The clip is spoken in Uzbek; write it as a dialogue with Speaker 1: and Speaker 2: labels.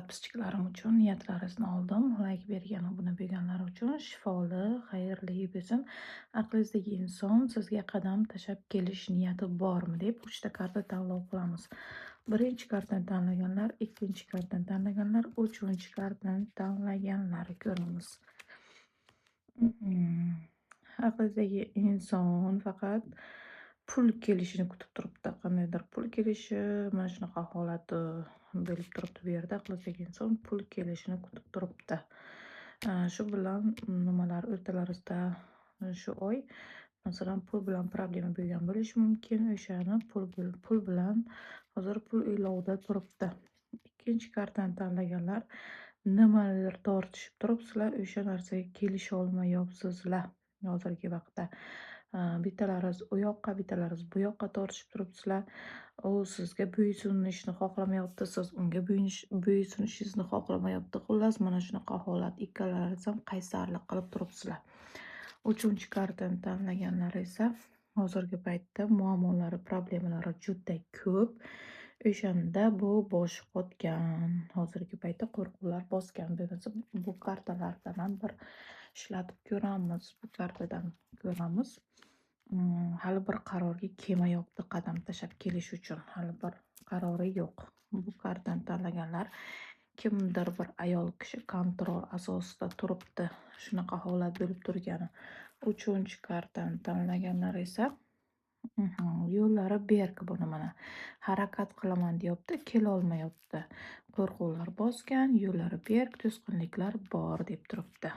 Speaker 1: Podpischiklarim uchun niyatlaringizni oldim. Like bergan, obuna bo'lganlar uchun shifoli, xayrli bo'lsin. Aqlingizdagi inson sizga qadam tashlab kelish niyati bormi deb 3 ta karta tanlov qilamiz. Birinchi kartani tanlaganlar, ikkinchi kartani tanlaganlar, uchinchi kartani tanlaganlar ko'ramiz. Aqlingizdagi inson faqat pul kelishini kutib turibdi. Qandaydir pul kelishi, mana shunaqa holati bo'lib turibdi bu yerda. Aqlingizdagi inson pul kelishini kutib turibdi. Shu bilan nimalar o'rtalaringizda shu oy masalan pul bilan problema bo'lgan bo'lishi mumkin. O'shani pul bilan hozir pul uylovda turibdi. Ikkinchi kartani tanlaganlar nimadir tortishib turibsizlar, o'sha narsaga kelisha olmayapsizlar hozirgi vaqtda. Bittalaringiz u yoqqa, bittalaringiz bu yoqqa tortishib turibsizlar. U sizga bo'ysunishni xohlamayapti, siz unga bo'ysunishingizni xohlamayapti. Xullas, mana shunaqa holat. Ikkalaringiz ham qaysarlik qilib turibsizlar. Uchinchi kartani tanlaganlar esa hozirgi paytda muammolari, problemalari juda ko'p. O'shanda bu boshi qotgan. Hozirgi paytda qo'rquvlar bosgan. Bo'lmasa bu kartalardan ham bir ishlatib ko'ramiz. Bu kartadan ko'ramiz. Hali bir qarorga kelmayapti qadam tashlab kelish uchun. Hali bir qarori yo'q. Bu kartani tanlaganlar kimdir bir ayol kishi kontrol asosida turibdi. Shunaqa holat bo'lib turgani. Uchinchi kartani tanlaganlar esa yo'llari berk buni mana. Harakat qilaman deyapti, kelolmayapti. Qo'rquvlar bosgan, yo'llari berk, to'sqinliklar bor deb turibdi.